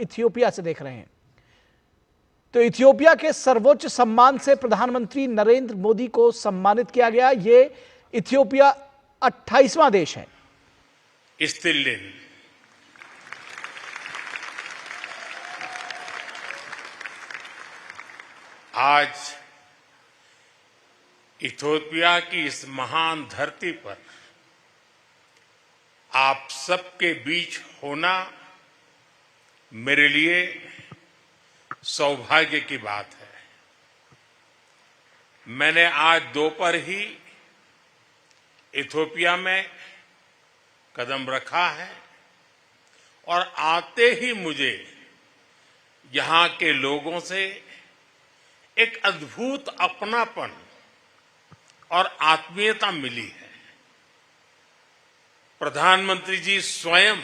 Ethiopia से देख रहे हैं। तो इथियोपिया के सर्वोच्च सम्मान से प्रधानमंत्री नरेंद्र मोदी को सम्मानित किया गया। ये इथियोपिया 28वां देश है। इस्तिल्लिन आज इथियोपिया की इस महान धरती पर आप सबके बीच होना मेरे लिए सौभाग्य की बात है। मैंने आज दोपहर ही इथियोपिया में कदम रखा है और आते ही मुझे यहां के लोगों से एक अद्भुत अपनापन और आत्मीयता मिली है। प्रधानमंत्री जी स्वयं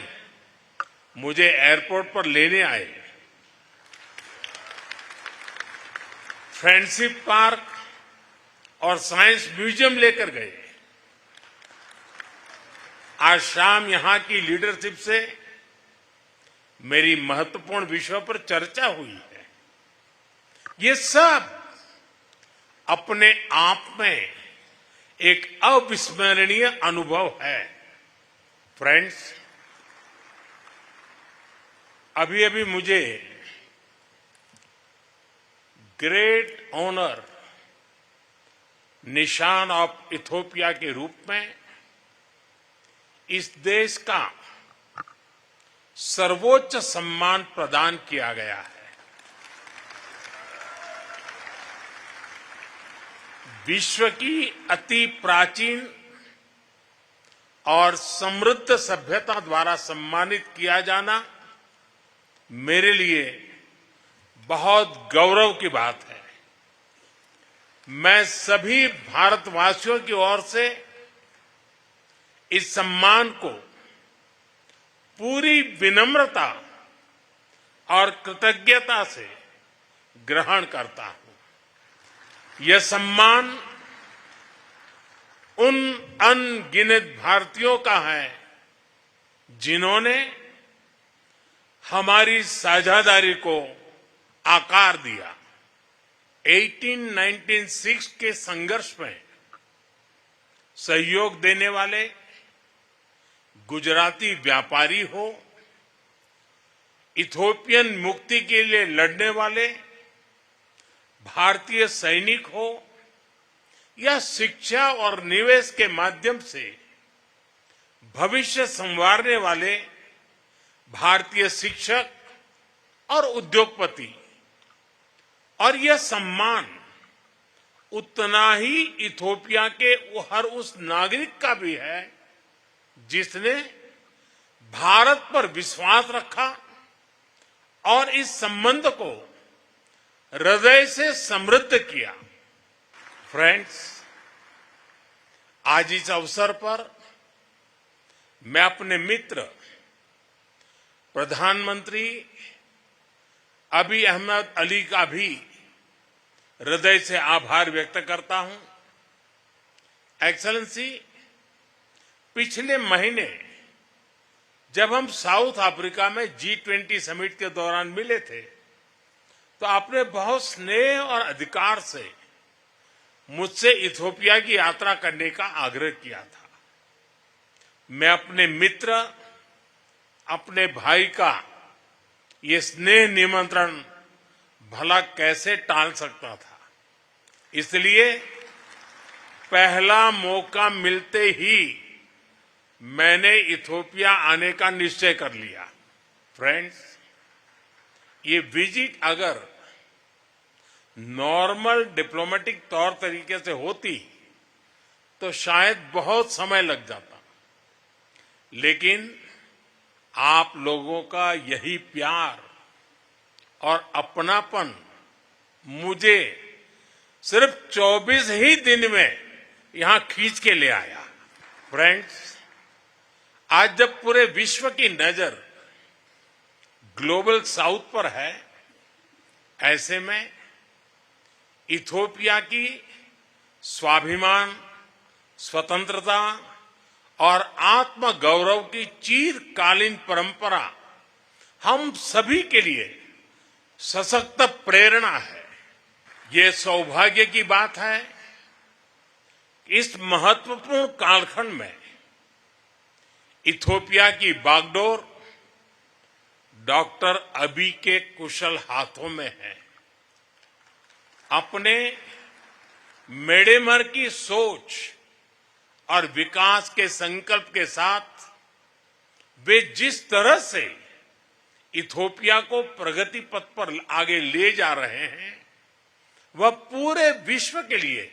मुझे एयरपोर्ट पर लेने आए, फ्रेंडशिप पार्क और साइंस म्यूजियम लेकर गए। आज शाम यहां की लीडरशिप से मेरी महत्वपूर्ण विषयों पर चर्चा हुई है। ये सब अपने आप में एक अविस्मरणीय अनुभव है। फ्रेंड्स, अभी अभी मुझे ग्रेट ऑनर निशान ऑफ इथियोपिया के रूप में इस देश का सर्वोच्च सम्मान प्रदान किया गया है। विश्व की अति प्राचीन और समृद्ध सभ्यता द्वारा सम्मानित किया जाना मेरे लिए बहुत गौरव की बात है। मैं सभी भारतवासियों की ओर से इस सम्मान को पूरी विनम्रता और कृतज्ञता से ग्रहण करता हूं। यह सम्मान उन अनगिनत भारतीयों का है जिन्होंने हमारी साझेदारी को आकार दिया। 1896 के संघर्ष में सहयोग देने वाले गुजराती व्यापारी हो, इथियोपियन मुक्ति के लिए लड़ने वाले भारतीय सैनिक हो, या शिक्षा और निवेश के माध्यम से भविष्य संवारने वाले भारतीय शिक्षक और उद्योगपति, और यह सम्मान उतना ही इथियोपिया के हर उस नागरिक का भी है जिसने भारत पर विश्वास रखा और इस संबंध को हृदय से समृद्ध किया। फ्रेंड्स, आज इस अवसर पर मैं अपने मित्र प्रधानमंत्री अबी अहमद अली का भी हृदय से आभार व्यक्त करता हूं। एक्सेलेंसी, पिछले महीने जब हम साउथ अफ्रीका में G20 समिट के दौरान मिले थे तो आपने बहुत स्नेह और अधिकार से मुझसे इथियोपिया की यात्रा करने का आग्रह किया था। मैं अपने मित्र, अपने भाई का ये स्नेह निमंत्रण भला कैसे टाल सकता था। इसलिए पहला मौका मिलते ही मैंने इथियोपिया आने का निश्चय कर लिया। फ्रेंड्स, ये विजिट अगर नॉर्मल डिप्लोमेटिक तौर तरीके से होती तो शायद बहुत समय लग जाता, लेकिन आप लोगों का यही प्यार और अपनापन मुझे सिर्फ 24 ही दिन में यहां खींच के ले आया। फ्रेंड्स, आज जब पूरे विश्व की नजर ग्लोबल साउथ पर है, ऐसे में इथियोपिया की स्वाभिमान, स्वतंत्रता और आत्मगौरव की चिरकालीन परंपरा हम सभी के लिए सशक्त प्रेरणा है। ये सौभाग्य की बात है कि इस महत्वपूर्ण कालखंड में इथियोपिया की बागडोर डॉक्टर अबी के कुशल हाथों में है। अपने मेडेमर की सोच और विकास के संकल्प के साथ वे जिस तरह से इथियोपिया को प्रगति पथ पर आगे ले जा रहे हैं, वह पूरे विश्व के लिए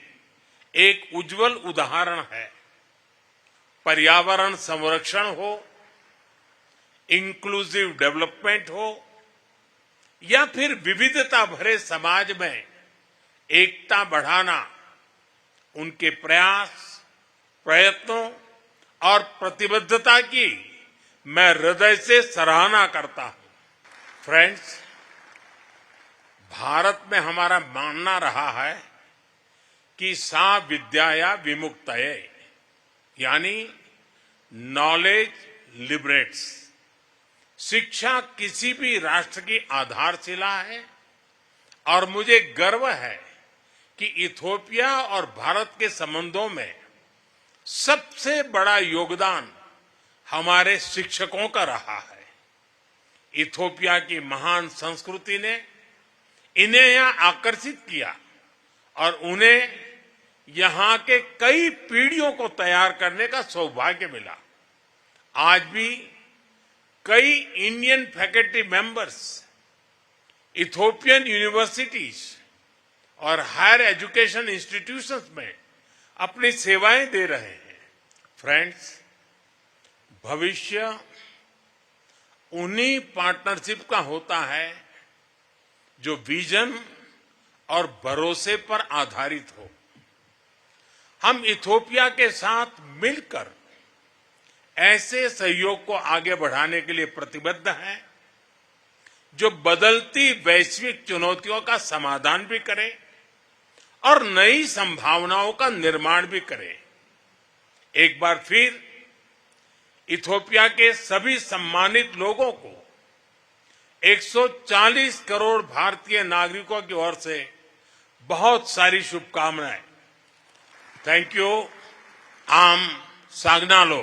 एक उज्जवल उदाहरण है। पर्यावरण संरक्षण हो, इंक्लूसिव डेवलपमेंट हो या फिर विविधता भरे समाज में एकता बढ़ाना, उनके प्रयास, प्रयत्नों और प्रतिबद्धता की मैं हृदय से सराहना करता हूं। फ्रेंड्स, भारत में हमारा मानना रहा है कि सा विद्याया विमुक्तये, यानी नॉलेज लिबरेट्स। शिक्षा किसी भी राष्ट्र की आधारशिला है और मुझे गर्व है कि इथियोपिया और भारत के संबंधों में सबसे बड़ा योगदान हमारे शिक्षकों का रहा है। इथियोपिया की महान संस्कृति ने इन्हें यहां आकर्षित किया और उन्हें यहां के कई पीढ़ियों को तैयार करने का सौभाग्य मिला। आज भी कई Indian faculty members Ethiopian universities और हायर एजुकेशन इंस्टीट्यूशंस में अपनी सेवाएं दे रहे हैं। फ्रेंड्स, भविष्य उन्हीं पार्टनरशिप का होता है जो विजन और भरोसे पर आधारित हो। हम इथियोपिया के साथ मिलकर ऐसे सहयोग को आगे बढ़ाने के लिए प्रतिबद्ध हैं जो बदलती वैश्विक चुनौतियों का समाधान भी करे और नई संभावनाओं का निर्माण भी करे। एक बार फिर इथियोपिया के सभी सम्मानित लोगों को 140 करोड़ भारतीय नागरिकों की ओर से बहुत सारी शुभकामनाएं। Thank you. आम सागनालो।